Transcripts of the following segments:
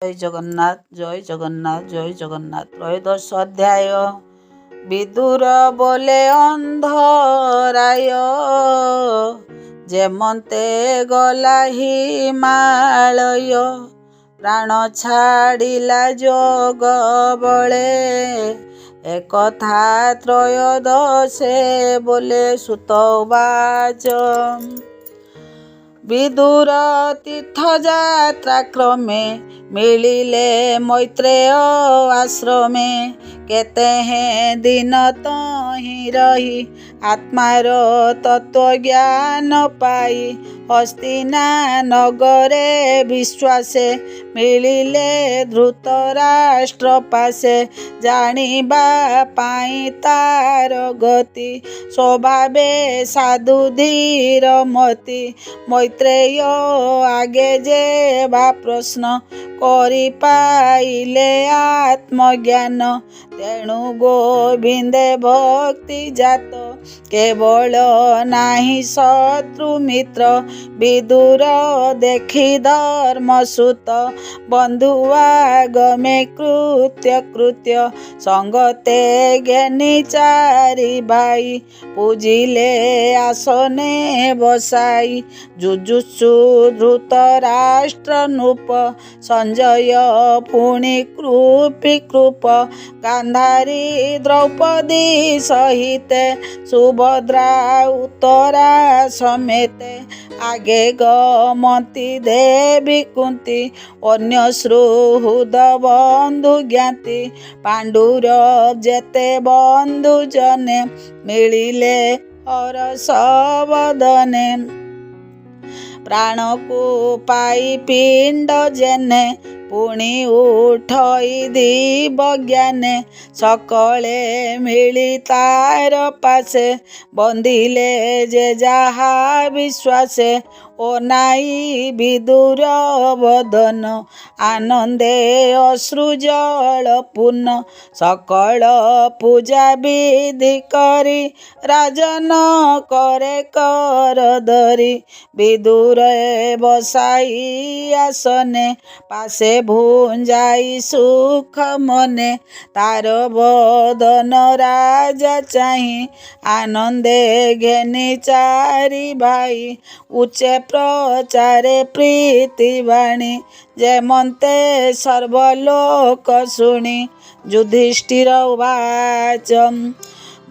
जय जगन्नाथ जय जगन्नाथ जय जगन्नाथ। त्रयोदश अध्याय। विदुर बोले अंधराय, जेमते गला हिमालय। प्राण छाड़िला जोग बले, एकथा त्रयोदशे बोले सुतवाच। विदुर तीर्थयात्रा क्रमे, मिलिले मैत्रेय आश्रमे। केते हैं दिन तहीं रही, आत्मार तत्व ज्ञान पाई। हस्तिना नगरे विश्वासे, मिलिले धृतराष्ट्र पासे। जानिबा पाई तार गति, स्वभावे साधु धीर मति। मैत्रेय आगे जे बा प्रश्न, करि पाइले आत्मज्ञान। तेणु गोविंदे भक्ति जात, केवल नाही शत्रु मित्र। विदुर देखि धर्मसुत, बंधुआगमे कृत्य कृत्य। संगते ज्ञानी चारि भाई, पूजिले आसने बसाई। जुजुत्सु धृतराष्ट्र नृप, संजय पुनि कृपी कृप। गांधारी द्रौपदी सहिते, सुभद्रा उत्तरा समेते। आगे गमती देवी कुंती, अन्य श्रुहृद बंधु ज्ञाति। पांडुर जेते बंधु जने, मिलिले हरष बदने। प्राण को पाई पिंड जेने, पुणी उठई दीब ज्ञाने। सकले मिली तार पासे, बंधिले जे जाहा विश्वासे। ओ नाई विदुर बदन, आनंदे अश्रु जल पूर्ण। सकल पूजा विधि करी, राजन करे कर धरी। विदुर बसाई आसने, पासे भुंजाई सुख मने। तार बदन राजा चाही, आनंदे घेनी चारि भाई। उच्चे प्रचारे प्रीति बाणी, जेमते सर्वलोक शुणी। युधिष्ठिर उवाच,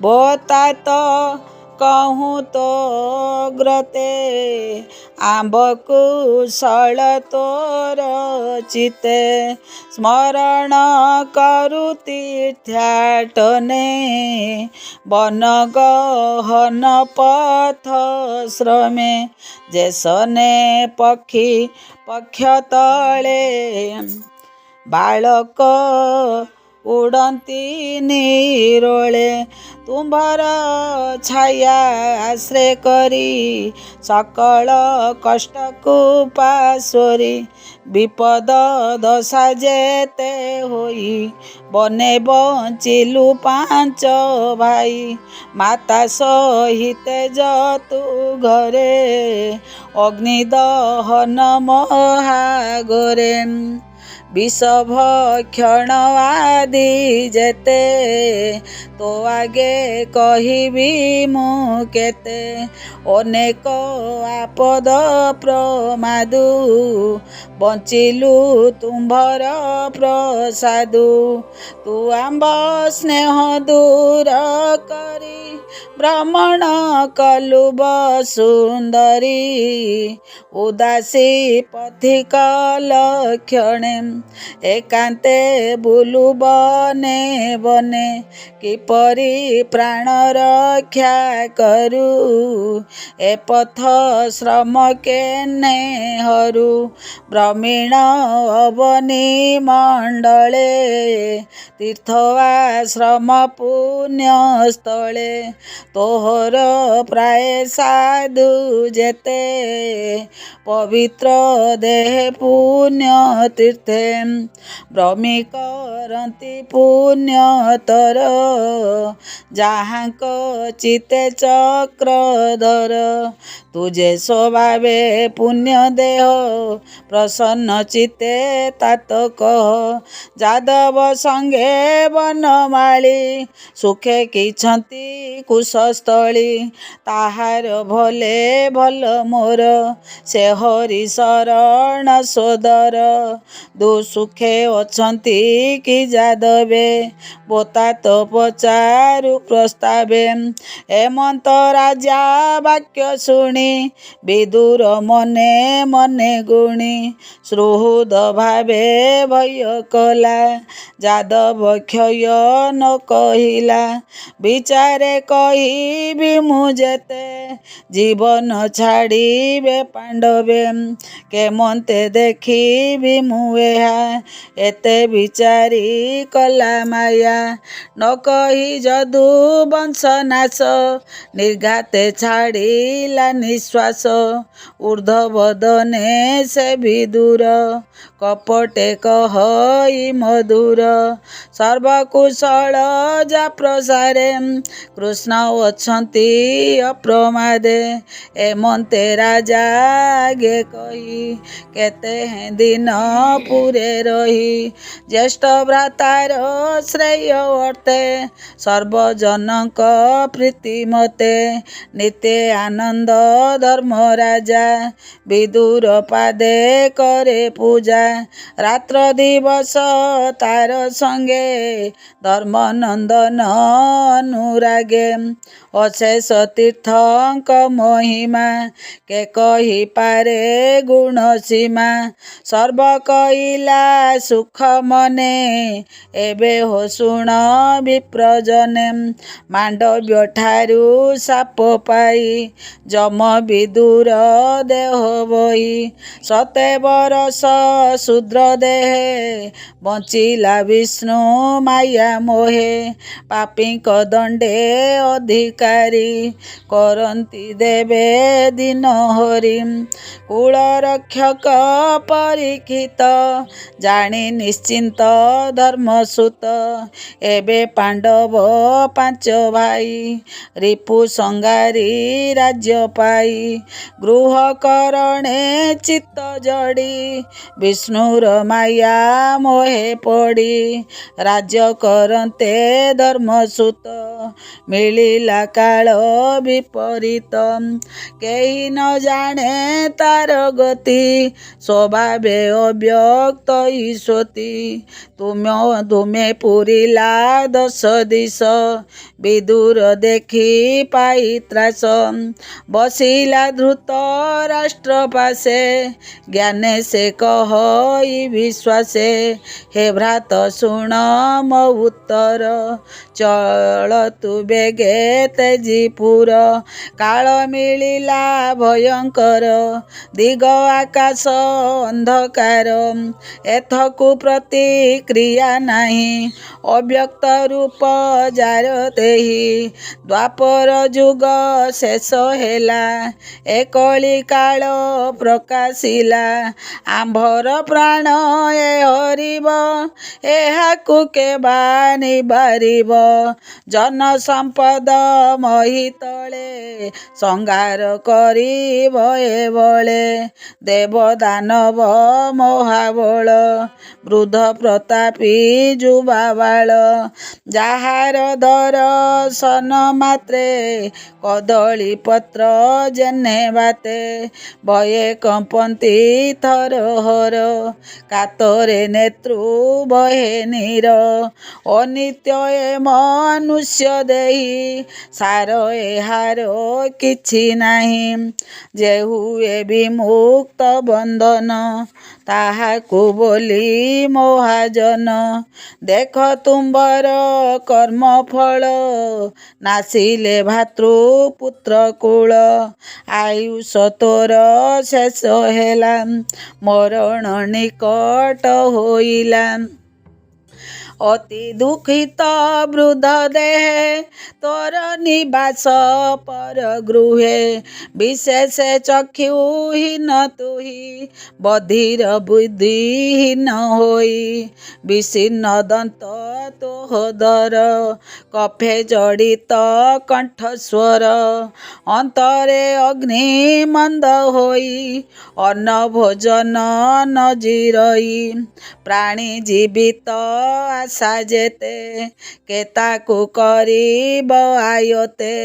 भोतात कहूँ तो ग्रते। आंब कुशल तोर चिते, स्मरण करु तीर्थाटने। वन गहन पथ श्रमे, जेसने पक्षी पक्ष तले। बालक उड़ती निरोले, तुम्भर छाया आश्रय करी। सकल कष्ट को पासोरी, विपद दशा जेते होई। बने बंचिलु पांच भाई, माता सहिते जतु घरे। अग्नि दहन महागरे, विष भक्षण आदि जेते। तो आगे कहिबी मु केते, अनेक आपद प्रमादु। बंचिलु तुम्भर प्रसादु, तु आंब स्नेह दूर करी। भ्रमण कलु बसुंदरी, उदासी पथिक लक्षणे। एकांते बुलु बने बने, किपरि प्राण रक्षा करू। ए पथ श्रम केने हरू, ब्रह्मीण अवनी मंडले। तीर्थ आश्रम पुण्य स्थले, ତୋହର ପ୍ରାୟ ସାଧୁ ଯେତେ ପବିତ୍ର ଦେହେ ପୁଣ୍ୟ ତୀର୍ଥେ ଭ୍ରମି କରନ୍ତି ପୁଣ୍ୟ ତର ଯାହାଙ୍କ ଚିତେ ଚକ୍ରଧର ତୁଜେ ସ୍ୱଭାବେ ପୁଣ୍ୟ ଦେହ ପ୍ରସନ୍ନ ଚିତେ ତାତ କହ ଯାଦବ ସଙ୍ଗେ ବନମାଳୀ ସୁଖେ କିଛନ୍ତି କୁଶସ୍ଥଳୀ ତାହାର ଭଲେ ଭଲ ମୋର ସେ ହରି ଶରଣ ସୋଦର ଦୁସୁଖେ ଅଛନ୍ତି କି ଯାଦବେ ବୋତାତ ପଚାରୁ ପ୍ରସ୍ତାବେ ହେମନ୍ତ ରାଜା ବାକ୍ୟ ଶୁଣି ବିଦୁର ମନେ ମନେ ଗୁଣି ସୁହୃଦ ଭାବେ ଭୟ କଲା ଯାଦବ କ୍ଷୟ ନ କହିଲା ବିଚାରେ କହିବି ମୁଁ ଯେତେ ଜୀବନ ଛାଡ଼ିବେ ପାଣ୍ଡବେ କେମନ୍ତେ ଦେଖିବି ମୁଁ ଏହା ଏତେ ବିଚାରି କଲା ମାୟା ନ କହି ଯଦୁ ବଂଶନାଶ ନିର୍ଘାତେ ଛାଡ଼ିଲା ନିଶ୍ୱାସ ଊର୍ଦ୍ଧ୍ୱବଦନେ ସେ ବିଦୁର କପଟେ କହଇ ମଧୁର ସର୍ବକୁଶଳ ଯା ପ୍ରସାରେ କୃଷ୍ଣ ଅଛନ୍ତି ଅପ୍ରମାଦେ ଏମନ୍ତେ ରାଜା ଆଗେ କହି କେତେ ଦିନ ପୁରେ ରହି ଜ୍ୟେଷ୍ଠ ଭ୍ରାତାର ଶ୍ରେୟ ଅର୍ଥେ ସର୍ବଜନଙ୍କ ପ୍ରୀତି ମତେ ନିତେ ଆନନ୍ଦ ଧର୍ମ ରାଜା ବିଦୁର ପାଦେ କରେ ପୂଜା ରାତ୍ର ଦିବସ ତାର ସଙ୍ଗେ ଧର୍ମନନ୍ଦନ ଅନୁରାଗେ ଅଶେଷ ତୀର୍ଥଙ୍କ ମହିମା କେ କହିପାରେ ଗୁଣ ସୀମା ସର୍ବ କହିଲା ସୁଖ ମନେ ଏବେ ହୋ ଶୁଣ ବିପ୍ରଜନେ ମାଣ୍ଡବ୍ୟ ଠାରୁ ସାପ ପାଇ ଯମ ବିଦୁର ଦେହ ବହି ସତେ ବରଷ ଶୂଦ୍ର ଦେହେ ବଞ୍ଚିଲା ବିଷ୍ଣୁ ମାୟା ମୋହେ ପାପୀଙ୍କ ଦଣ୍ଡେ ଅଧିକାରୀ କରନ୍ତି ଦେବେ ଦିନ ହରି କୁଳ ରକ୍ଷକ ପରୀକ୍ଷିତ ଜାଣି ନିଶ୍ଚିନ୍ତ ଧର୍ମସୂତ ଏବେ ପାଣ୍ଡବ ପାଞ୍ଚ ଭାଇ ରିପୁ ସଙ୍ଗାରୀ ରାଜ୍ୟ ପାଇ ଗୃହ କରଣେ ଚିତ୍ତ ଜଡ଼ି ବିଷ୍ଣୁର ମାୟା ମୋହେ ପଡ଼ି ରାଜ୍ୟ କରନ୍ତେ ଧର୍ମସୂତ ମିଳିଲା କାଳ ବିପରୀତ କେହି ନ ଜାଣେ ତାର ଗତି ସ୍ୱଭାବେ ଅବ୍ୟକ୍ତ ଈଶ୍ୱତି ତୁମେ ପୁରିଲା ଦଶ ଦିଶ ବିଦୁର ଦେଖି ପାଇ ତ୍ରାସ ବସିଲା ଧୃତ ରାଷ୍ଟ୍ର ପାଶେ ଜ୍ଞାନେ ସେ କହଇ ବିଶ୍ୱାସେ ହେ ଭ୍ରାତ ଶୁଣ ମୋ ଉତ୍ତର ଚଳ ତୁ ବେଗେ ତେଜିପୁର କାଳ ମିଳିଲା ଭୟଙ୍କର ଦିଗ ଆକାଶ ଅନ୍ଧକାର ଏଥକୁ ପ୍ରତିକ୍ରିୟା ନାହିଁ ଅବ୍ୟକ୍ତ ରୂପ ଯାର ଦେହି ଦ୍ୱାପର ଯୁଗ ଶେଷ ହେଲା ଏ କଳି କାଳ ପ୍ରକାଶିଲା ଆମ୍ଭର ପ୍ରାଣ ଏ ହରିବ ଏହାକୁ କେବା ନିବାରିବ ଜନ ସମ୍ପଦ ମହିତଳେ ସଂଗାର କରିବ ଏବଳେ ଦେବ ଦାନବ ମହାବଳ ବୃଦ୍ଧ ପ୍ରତାପୀ ଯୁବାବାଳ ଯାହାର ଦର୍ଶନ ମାତ୍ରେ କଦଳୀ ପତ୍ର ଯେନେ ବାତେ ଭୟେ କମ୍ପନ୍ତି ଥରହର କାତରେ ନେତୃ ବହେ ନୀର ଅନିତ୍ୟ ଏ ମନୁଷ୍ୟ ଦେହି ସାର ଏହାର କିଛି ନାହିଁ ଯେ ହୁଏ ବିମୁକ୍ତ ବନ୍ଧନ ତାହାକୁ ବୋଲି ମହାଜନ ଦେଖ ତୁମ୍ଭର କର୍ମଫଳ ନାସିଲେ ଭାତୃପୁତ୍ର କୁଳ ଆୟୁଷ ତୋର ଶେଷ ହେଲା ମରଣ ନିକଟ ହୋଇଲା ଅତି ଦୁଃଖିତ ବୃଦ୍ଧ ଦେହେ ତୋର ନିବାସ ପର ଗୃହେ ବିଶେଷ ଚକ୍ଷୁହୀନ ତୁହି ବଧିର ବୁଦ୍ଧିହୀନ ହୋଇ ବିଷିନ୍ନ ଦନ୍ତ ତୋହଦର କଫେ ଜଡ଼ିତ କଣ୍ଠସ୍ୱର ଅନ୍ତରେ ଅଗ୍ନି ମନ୍ଦ ହୋଇ ଅନ୍ନ ଭୋଜନ ନ ଜିରଇ ପ୍ରାଣୀ ଜୀବିତ ଆଶା ଯେତେ କେତାକୁ କରିବ ଆୟତେ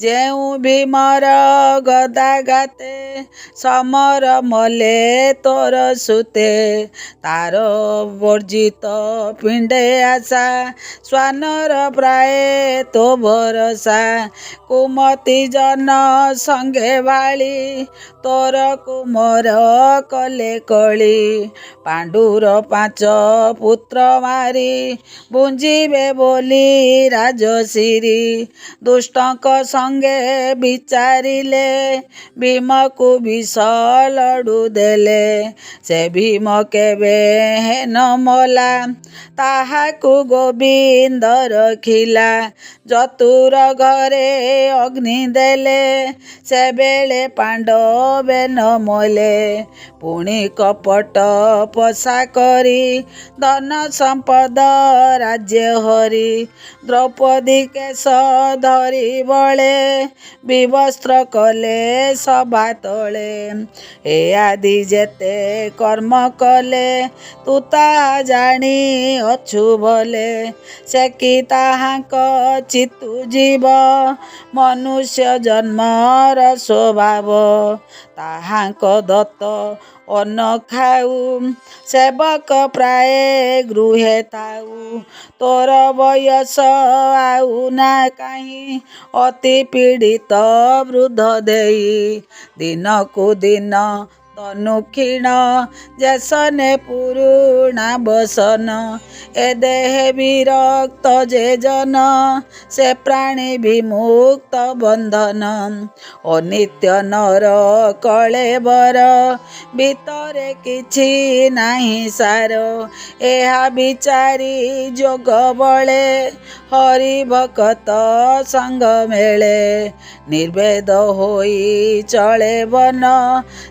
ଯେଉଁ ଭୀମର ଗଦା ଗାତେ ସମର ମଲେ ତୋର ସୁତେ ତାର ବର୍ଜିତ ପିଣ୍ଡେ ଆଶା ଶ୍ୱାନର ପ୍ରାୟ ତୋ ଭରସା କୁମତି ଜନ ସଙ୍ଗେ ଭାଳି ତୋର କୁମର କଲେ କଳି ପାଣ୍ଡୁର 5 ପୁତ୍ର ମାରି ବୁଞ୍ଜିବେ ବୋଲି ରାଜଶିରି ଦୁଷ୍ଟଙ୍କ ସଙ୍ଗେ ବିଚାରିଲେ ଭୀମକୁ ବିଷ ଲଡୁ ଦେଲେ ସେ ଭୀମ କେବେ ହେନ ମଲା ତାହାକୁ ଗୋବିନ୍ଦ ରଖିଲା ଚତୁର ଘରେ ଅଗ୍ନି ଦେଲେ ସେବେଳେ ପାଣ୍ଡବେ ନ ମଲେ ପୁଣି କପଟ ପଶା କରି ଧନ ସମ୍ପଦ ରାଜ୍ୟ ହରି ଦ୍ରୌପଦୀ କେଶ ଧରି ବଳେ ବିବସ୍ତ୍ର କଲେ ସଭା ତଳେ ଏ ଆଦି ଯେତେ କର୍ମ କଲେ ତୁ ତାହା ଜାଣି ଅଛୁ ଭଲେ ସେ କି ତାହାଙ୍କ ଚିତୁ ଜୀବ ମନୁଷ୍ୟ ଜନ୍ମର ସ୍ୱଭାବ ତାହାଙ୍କ ଦତ୍ତ ଅନ୍ନ ଖାଉ ସେବକ ପ୍ରାୟ ଗୃହେ ଥାଉ ତୋର ବୟସ ଆଉ ନା କାହିଁ ଅତି ପୀଡ଼ିତ ବୃଦ୍ଧ ଦେଇ ଦିନକୁ ଦିନ ତନୁ କ୍ଷୀଣ ଯେସନେ ପୁରୁଣା ବସନ ଏ ଦେହେ ବିରକ୍ତ ଯେ ଜନ ସେ ପ୍ରାଣୀ ବିମୁକ୍ତ ବନ୍ଧନ ଅନିତ୍ୟ ନର କଳେବର ଭିତରେ କିଛି ନାହିଁ ସାର ଏହା ବିଚାରି ଯୋଗ ବଳେ ହରି ଭକତ ସଙ୍ଗ ମେଳେ ନିର୍ବେଦ ହୋଇ ଚଳେ ବନ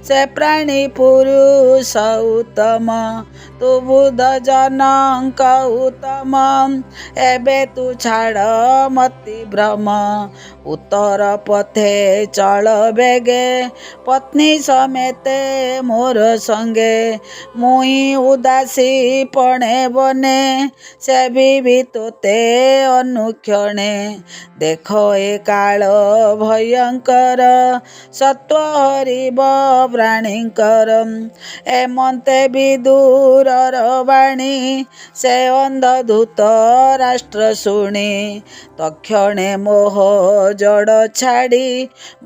ସେ ପ୍ରାଣୀ ପୁରୁଷ ଉତ୍ତମ ତୁ ବୁଦ୍ଧ ଜନଙ୍କ ଉତ୍ତମ ଏବେ ତୁ ଛାଡ଼ ମତି ଭ୍ରମ ଉତ୍ତର ପଥେ ଚଳ ବେଗେ ପତ୍ନୀ ସମେତେ ମୋର ସଙ୍ଗେ ମୁଇଁ ଉଦାସୀ ପଣେ ବନେ ସେବିବି ତୋତେ ଅନୁକ୍ଷଣେ ଦେଖ ଏ କାଳ ଭୟଙ୍କର ସତ୍ୱ ହରିବ ପ୍ରାଣୀଙ୍କର ଏମନ୍ତେ ବିଦୁରର ବାଣୀ ସେ ଅନ୍ଧଧୂତ ରାଷ୍ଟ୍ର ଶୁଣି ତକ୍ଷଣେ ମୋହ ଜଡ଼ ଛାଡ଼ି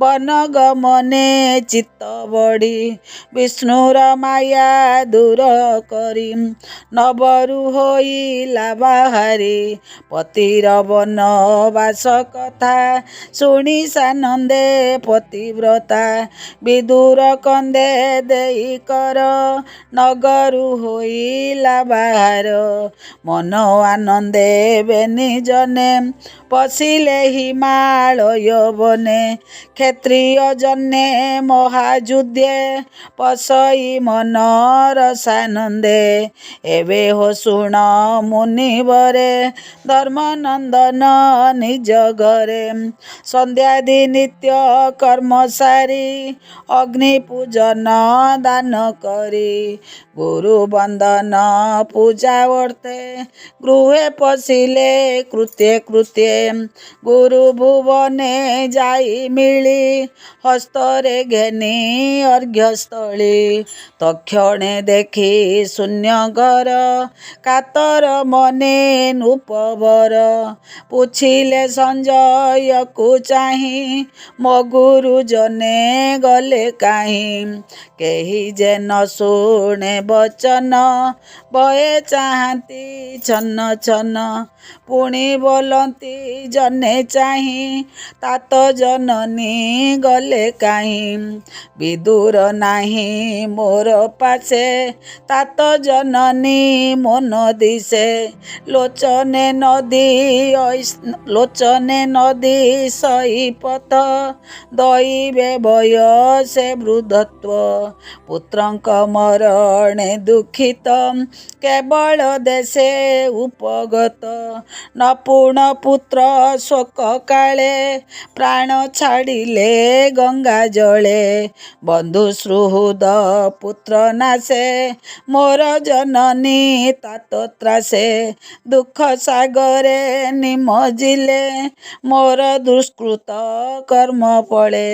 ବନ ଗମନେ ଚିତ୍ତ ବଢ଼ି ବିଷ୍ଣୁର ମାୟା ଦୂର କରି ନବରୁ ହୋଇଲା ବାହାରି ପତିର ବନବାସ କଥା ଶୁଣି ସାନନ୍ଦେ ପତିବ୍ରତା ବିଦୁର କନ୍ଦେ ଦେଇ କର ନଗରୁ ହୋଇଲା ବାହାର ମନ ଆନନ୍ଦେ ବେନି ଜନେ ପଶିଲେ ହିମାଳୟ ବନେ କ୍ଷତ୍ରିୟ ଜନେ ମହାଯୁଦ୍ଧେ ପଶଇ ମନର ସାନନ୍ଦେ ଏବେ ହୋ ଶୁଣ ମୁନିବରେ ଧର୍ମନନ୍ଦନ ନିଜ ଘରେ ସନ୍ଧ୍ୟାଦି ନିତ୍ୟ କର୍ମ ସାରି ଅଗ୍ନି ପୂଜନ ଦାନ କରି ଗୁରୁ ବନ୍ଦନ ପୂଜା ଅର୍ଥେ ଗୃହେ ପଶିଲେ କୃତ୍ୟେ କୃତ୍ୟେ ଗୁରୁ ଭୁବନେ ଯାଇ ମିଳି ହସ୍ତରେ ଘେନି ଅର୍ଘ୍ୟସ୍ଥଳୀ ତକ୍ଷଣେ ଦେଖି ଶୂନ୍ୟ ଘର କାତର ମନେ ନୃପବର ପୁଛିଲେ ସଞ୍ଜୟକୁ ଚାହିଁ ମୋ ଗୁରୁ ଜନେ ଗଲେ କାହିଁ କେହି ଯେ ନ ଶୁଣେ ବଚନ ବଏ ଚାହାନ୍ତି ଛନ ଛନ ପୁଣି ବୋଲନ୍ତି ଜନେ ଚାହିଁ तात ଜନନୀ ଗଲେ କାହିଁ ବିଦୁର ନାହିଁ ମୋର ପାଶେ तात ଜନନୀ ମନ ଦିଶେ ଲୋଚନେ ନଦୀ ସଇପଥ ଦଇବେ ବୟସେ ବୃଦ୍ଧତ୍ୱ ପୁତ୍ରଙ୍କ ମରଣେ ଦୁଃଖିତ କେବଳ ଦେଶେ ଉପଗତ ନପୁଣ ପୁତ୍ର ଶୋକ କାଳେ ପ୍ରାଣ ଛାଡ଼ିଲେ ଗଙ୍ଗା ଜଳେ ବନ୍ଧୁ ସୁହୃଦ ପୁତ୍ର ନାଶେ ମୋର ଜନନୀ तात ତ୍ରାସେ ଦୁଃଖ ସାଗରେ ନିମଜିଲେ ମୋର ଦୁଷ୍କୃତ କର୍ମ ଫଳେ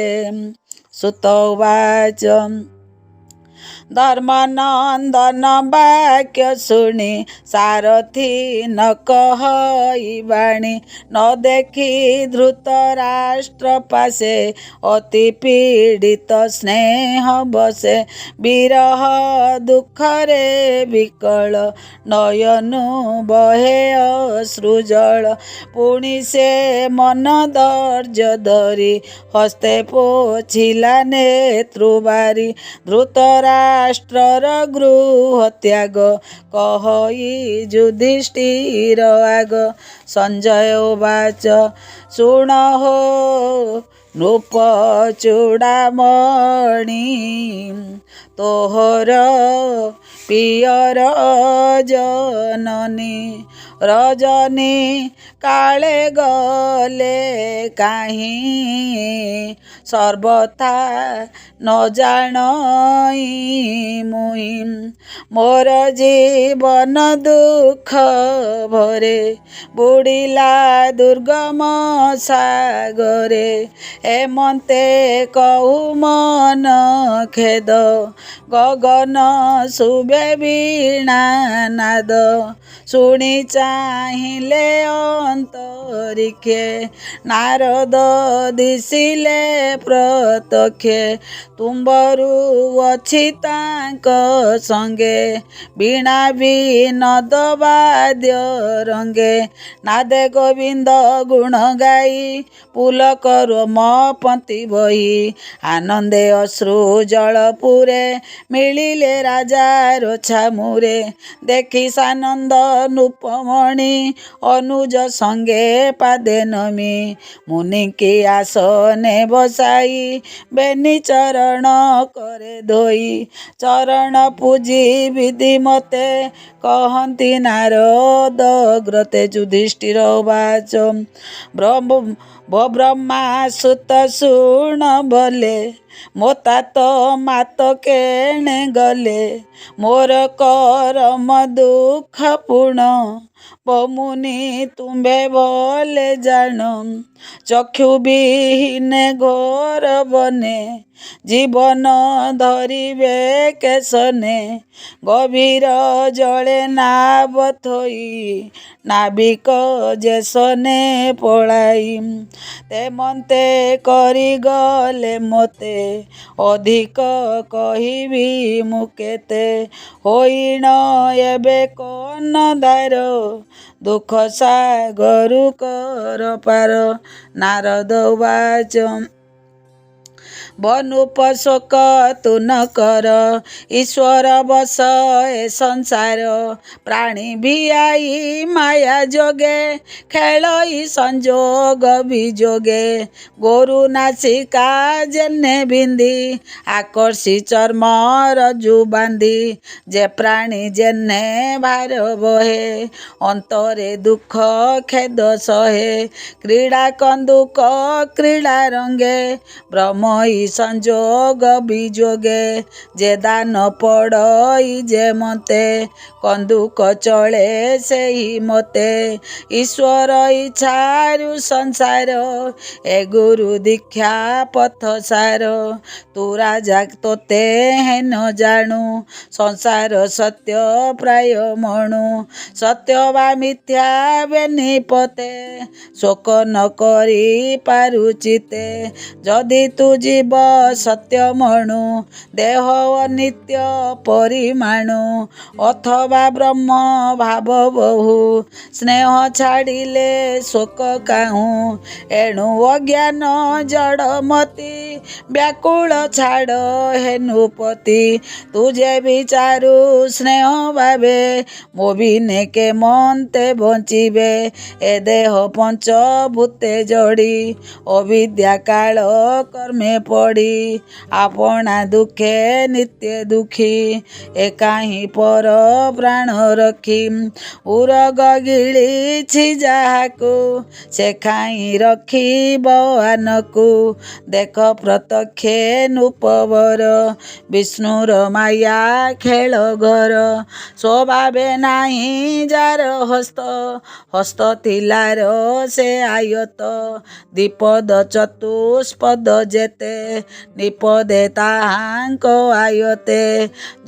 ସୁତ ଉବାଚ ଧର୍ମନନ୍ଦନ ବାକ୍ୟ ଶୁଣି ସାରଥି ନ କହିବାଣୀ ନ ଦେଖି ଧୃତରାଷ୍ଟ୍ର ପାଶେ ଅତି ପୀଡ଼ିତ ସ୍ନେହ ବସେ ବିରହ ଦୁଃଖରେ ବିକଳ ନୟନୁ ବହେ ଅଶ୍ରୁଜଳ ପୁଣି ସେ ମନ ଧୈର୍ଯ୍ୟ ଧରି ହସ୍ତେ ପୋଛିଲା ନେତୃବାରି ଧୃତରାଷ୍ଟ୍ରର ଗୃହ ତ୍ୟାଗ କହଇ ଯୁଧିଷ୍ଠିର ଆଗ ସଞ୍ଜୟ ଉବାଚ ଶୁଣ ହୋ ନୃପ ଚୂଡ଼ାମଣି ତୋହର ପିୟର ଜନନୀ ରଜନୀ କାଳେ ଗଲେ କାହିଁ ସର୍ବଥା ନ ଜାଣଇ ମୁହିଁ ମୋର ଜୀବନ ଦୁଃଖ ଭରେ ବୁଡ଼ିଲା ଦୁର୍ଗମ ସାଗରେ ଏମନ୍ତେ କହୁ ମନ ଖେଦ ଗଗନ ଶୁଭେ ବୀଣା ନାଦ ଶୁଣି ଚାହିଁଲେ ଅନ୍ତରିକ୍ଷେ ନାରଦ ଦିଶିଲେ ପ୍ରତ୍ୟକ୍ଷେ ତୁମ୍ବରୁ ଅଛି ତାଙ୍କ ସଙ୍ଗେ ବୀଣା ବିନୋଦ ବାଦ୍ୟ ରଙ୍ଗେ ନାଦେ ଗୋବିନ୍ଦ ଗୁଣ ଗାଇ ପୁଲକ ରୋମ ପନ୍ତି ବହି ଆନନ୍ଦେ ଅଶ୍ରୁ ଜଳ ପୁରେ ମିଳିଲେ ରାଜାର ଛାମୁରେ ଦେଖି ସାନନ୍ଦ ନୃପମଣି ଅନୁଜ ସଙ୍ଗେ ପାଦେ ନମି ମୁନିକି ଆସନେ ବସାଇ ବେନି ଚରଣ କରେ ଧୋଇ ଚରଣ ପୂଜି ବିଧି ମତେ କହନ୍ତି ନାରଦ ଗ୍ରତେ ଯୁଧିଷ୍ଠିର ଉବାଚ ବ୍ରହ୍ମା ସୁତ ଶୁଣ ବଲେ ମୋ तात ମାତ କେଣେ ଗଲେ ମୋର କରମ ଦୁଃଖ ପୁଣ ବମୁନି ତୁମ୍ଭେ ଭଲେ ଜାଣ ଚକ୍ଷୁ ବିହୀନେ ଘୋର ବନେ ଜୀବନ ଧରିବେ କେଶନେ ଗଭୀର ଜଳେ ନାବ ଥୋଇ ନାବିକ ଯେସନେ ପଳାଇ ତେମନ୍ତେ କରିଗଲେ ମୋତେ ଅଧିକ କହିବି ମୁଁ କେତେ ହୋଇଣ ଏବେ କନ ଧାର ଦୁଃଖ ସାଗରୁ କର ପାର ନାରଦ ଉବାଚ ବନୂପ ଶୋକ ତୁ ନ କର ଈଶ୍ୱର ବସ ଏ ସଂସାର ପ୍ରାଣୀ ଭିଆଇ ମାୟା ଯୋଗେ ଖେଳଇ ସଂଯୋଗ ବିଯୋଗେ ଗୋରୁ ନାସିକା ଜେନେ ବିନ୍ଧି ଆକର୍ଷି ଚର୍ମ ରଜୁ ବାନ୍ଧି ଯେ ପ୍ରାଣୀ ଜେନେ ଭାର ବହେ ଅନ୍ତରେ ଦୁଃଖ ଖେଦ ସହେ କ୍ରୀଡ଼ା କନ୍ଦୁକ କ୍ରୀଡ଼ା ରଙ୍ଗେ ବ୍ରହ୍ମଇ ସଂଯୋଗ ବିଯୋଗେ ଯେ ଦାନ ପଡ଼ଇ ଯେ ମତେ କନ୍ଦୁକ ଚଳେ ସେହି ମତେ ଈଶ୍ୱର ଇଚ୍ଛାରୁ ସଂସାର ଏ ଗୁରୁ ଦୀକ୍ଷା ପଥ ସାର ତୁ ରାଜା ତୋତେ ହେନ ଜାଣୁ ସଂସାର ସତ୍ୟ ପ୍ରାୟ ମଣୁ ସତ୍ୟ ବା ମିଥ୍ୟା ବେନିପତେ ଶୋକ ନ କରି ପାରୁଚିତେ ଯଦି ତୁ ଯିବ ଜୀବ ସତ୍ୟମଣୁ ଦେହ ଅନିତ୍ୟ ପରିମାଣୁ ଅଥବା ବ୍ରହ୍ମ ଭାବ ବହୁ ସ୍ନେହ ଛାଡ଼ିଲେ ଶୋକ କାହୁଁ ଏଣୁ ଅଜ୍ଞାନ ଜଡ଼ମତି ବ୍ୟାକୁଳ ଛାଡ଼ ହେନୁପତି ତୁଝେ ବିଚାରୁ ସ୍ନେହ ଭାବେ ମୋ ବିନେକେ ମନ୍ତେ ବଞ୍ଚିବେ ଏ ଦେହ ପଞ୍ଚଭୂତେ ଜଡ଼ି ଅବିଦ୍ୟା କାଳ କର୍ମେ ପଡ଼ି ଆପଣା ଦୁଃଖେ ନିତ୍ୟ ଦୁଃଖୀ ଏ କାହିଁ ପର ପ୍ରାଣ ରଖି ଉରଗ ଗିଳିଛି ଯାହାକୁ ସେ ଖାଇ ରଖିବ ଆନକୁ ଦେଖ ପ୍ରତ୍ୟକ୍ଷେ ନୃପବର ବିଷ୍ଣୁର ମାୟା ଖେଳ ଘର ସ୍ୱଭାବେ ନାହିଁ ଯାର ହସ୍ତ ଥିଲାର ସେ ଆୟତ ଦ୍ୱିପଦ ଚତୁଷ୍ପଦ ଯେତେ ନିପଦେ ତାହାଙ୍କ ଆୟତେ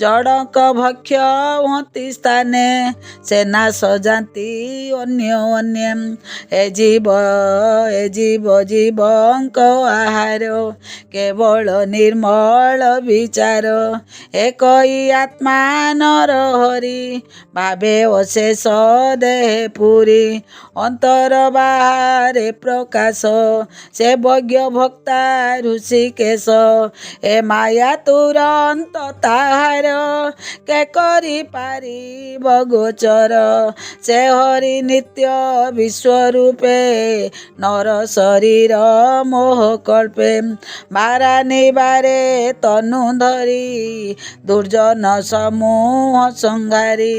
ଜଡ଼ଙ୍କ ଭକ୍ଷ ହୁଅନ୍ତି ସ୍ଥାନେ ସେ ନାଶ ଯାନ୍ତି ଅନ୍ୟ ଅନ୍ୟ ଏ ଜୀବ ଜୀବଙ୍କ ଆହାର କେବଳ ନିର୍ମଳ ବିଚାର ଏକଇ ଆତ୍ମା ନର ହରି ଭାବେ ଅଶେଷ ଦେହେ ପୁରୀ ଅନ୍ତର ବାହାରେ ପ୍ରକାଶ ସେ ବଜ୍ଞ ଭକ୍ତା ଋଷିକେଶ ଏ ମାୟା ତୁରନ୍ତ ତାହାର କେ କରି ପାରିବ ଗୋଚର ସେ ହରି ନିତ୍ୟ ବିଶ୍ୱରୂପେ ନର ଶରୀର ମୋହ କଳ୍ପେ ମାରା ନିବାରେ ତନୁ ଧରି ଦୁର୍ଜନ ସମୂହ ସଂହାରୀ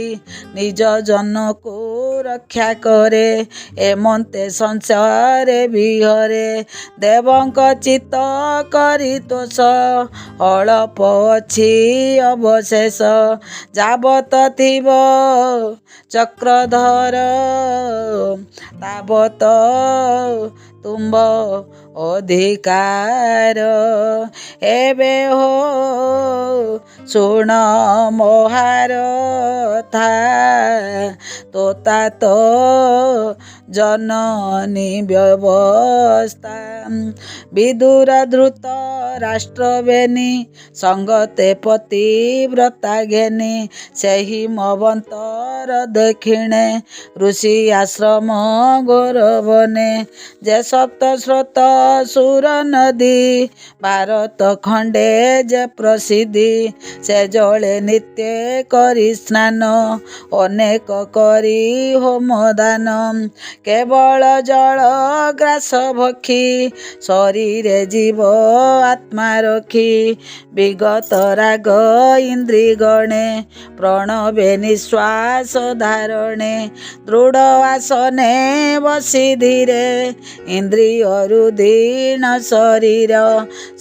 ନିଜ ଜନକୁ ରକ୍ଷା କରେ ଏମନ୍ତେ ସଂସାରେ ବିହରେ ଦେବଙ୍କ ଚିତ୍ତ କରି ତୋଷ ଅଳପ ଅଛି ଅବଶେଷ ଯାବତ ଥିବ ଚକ୍ରଧର ତାବତ ତୁମ୍ଭ ଅଧିକାର ଏବେ ହୋ ଶୁଣ ମହାରଥା ତୋତା ତ ଜନନୀ ବ୍ୟବସ୍ଥା ବିଦୁର ଧୃତ ରାଷ୍ଟ୍ରବେନି ସଙ୍ଗତେ ପତିବ୍ରତା ଘେନି ସେହି ମବନ୍ତର ଦକ୍ଷିଣେ ଋଷି ଆଶ୍ରମ ଗୌରବନେ ଯେ ସପ୍ତ ସ୍ରୋତ ସୁର ନଦୀ ଭାରତ ଖଣ୍ଡେ ଯେ ପ୍ରସିଦ୍ଧି ସେ ଜଳେ ନିତ୍ୟ କରି ସ୍ନାନ ଅନେକ କରି ହୋମ ଦାନ କେବଳ ଜଳ ଗ୍ରାସ ଭକ୍ଷୀ ଶରୀରେ ଜୀବ ଆତ୍ମା ରଖି ବିଗତ ରାଗ ଇନ୍ଦ୍ରି ଗଣେ ପ୍ରଣବେ ନିଶ୍ୱାସ ଧାରଣେ ଦୃଢ଼ ଆସନେ ବସି ଧୀରେ ଇନ୍ଦ୍ରିୟରୁ ଦୀନ ଶରୀର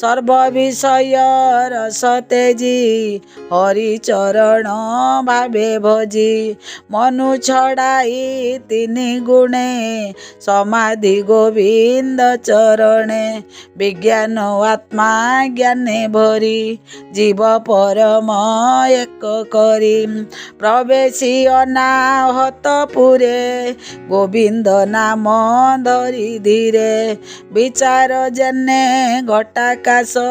ସର୍ବ ବିଷୟ ରସ ତେଜି ହରିଚରଣ ଭାବେ ଭଜି ମନୁ ଛଡ଼ାଇ ତିନି ଗୁଣେ ସମାଧି ଗୋବିନ୍ଦ ଚରଣେ ବିଜ୍ଞାନ ଆତ୍ମା ଜ୍ଞାନେ ଭରି ଜୀବ ପରମ ଏକ କରି ପ୍ରବେଶୀ ଅନାହତ ପୁରେ ଗୋବିନ୍ଦ ନାମ ଧରି ଧୀରେ ବିଚାର ଜେନେ ଘଟାକାଶ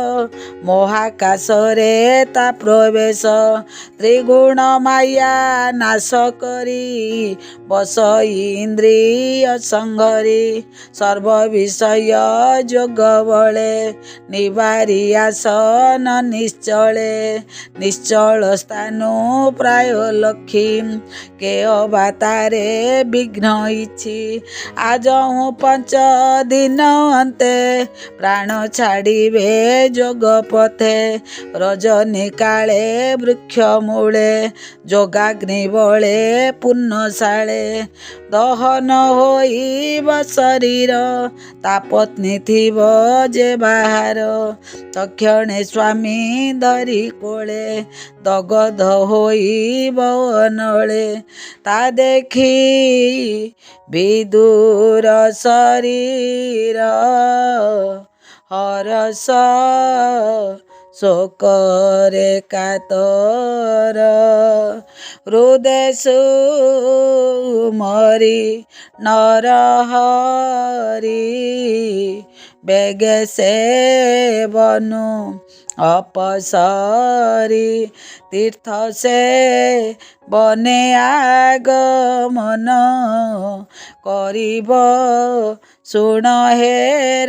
ମହାକାଶରେ ତା ପ୍ରବେଶ ତ୍ରିଗୁଣ ମାୟା ନାଶ କରି ବସଇ ଇନ୍ଦ୍ରିୟ ସଂଘରି ସର୍ବ ବିଷୟ ଯୋଗ ବଳେ ନିବାରି ଆସନ ନିଶ୍ଚଳେ ନିଶ୍ଚଳ ସ୍ଥାନୁ ପ୍ରାୟ ଲକ୍ଷୀ କେ ଅବାତାରେ ବିଘ୍ନ ଇଛି ଆଜ ମୁଁ ପଞ୍ଚ ଦିନ ଅନ୍ତେ ପ୍ରାଣ ଛାଡ଼ିବେ ଯୋଗ ପଥେ ରଜନୀ କାଳେ ବୃକ୍ଷ ମୂଳେ ଯୋଗାଗ୍ନି ବଳେ ପୂର୍ଣ୍ଣଶାଳେ ଦହନ ହୋଇବ ଶରୀର ତା ପତ୍ନୀ ଥିବ ଯେ ବାହାର ତକ୍ଷଣେ ସ୍ୱାମୀ ଧରି କୋଳେ ଦଗଧ ହୋଇବ ଅନଳେ ତା ଦେଖି ବିଦୁର ଶରୀର ହରସ ଶୋକରେ କାତର ହୃଦୟ ମରି ନରହରି ବେଗେ ସେ ବନୁ ଅପସରି ତୀର୍ଥ ସେ ବନେ ଆଗମନ କରିବ ଶୁଣ ହେ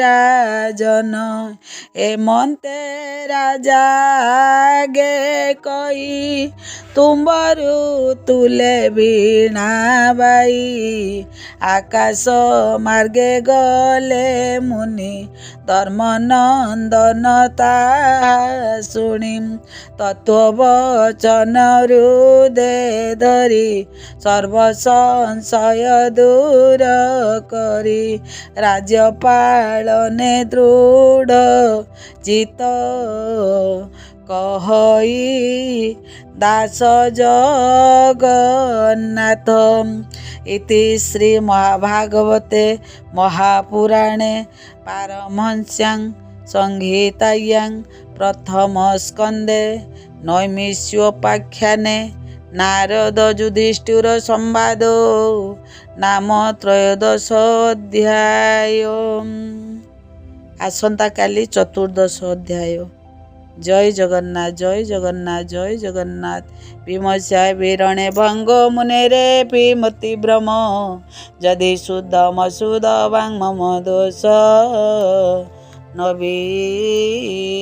ରାଜନ ଏମନ୍ତେ ରାଜା ଆଗେ କହି ତୁମ୍ବରୁ ତୁଲେ ବୀଣା ବାଇ ଆକାଶ ମାର୍ଗେ ଗଲେ ମୁନି ଧର୍ମନନ୍ଦନ ତାହା ଶୁଣି ତତ୍ୱବଚନ ହୃଦେ ଧରି ସର୍ବ ସଂଶୟ ଦୂର କରି ରାଜ୍ୟପାଳନେ ଦୃଢ଼ ଚିତ କହଇ ଦାସ ଜଗନ୍ନାଥ। ଇତି ଶ୍ରୀ ମହାଭାଗବତେ ମହାପୁରାଣେ ପାରମହଂସ୍ୟାଂ ସଂହିତାୟାଂ ପ୍ରଥମ ସ୍କନ୍ଧେ ନୈମିଷୋପାଖ୍ୟାନେ ନାରଦ ଯୁଧିଷ୍ଠିର ସମ୍ବାଦ ନାମ ତ୍ରୟୋଦଶ ଅଧ୍ୟାୟ। ଆସନ୍ତାକାଲି ଚତୁର୍ଦ୍ଦଶ ଅଧ୍ୟାୟ। ଜୟ ଜଗନ୍ନାଥ, ଜୟ ଜଗନ୍ନାଥ, ଜୟ ଜଗନ୍ନାଥ। ବିମର୍ଷାୟ ବିରଣେ ଭଙ୍ଗ ମୁନେରେ ପିମତି ଭ୍ରମ ଯଦି ଶୁଦ୍ଧ ମସୁଦ ବାଂ ମମ ଦୋଷ ନବିଦ।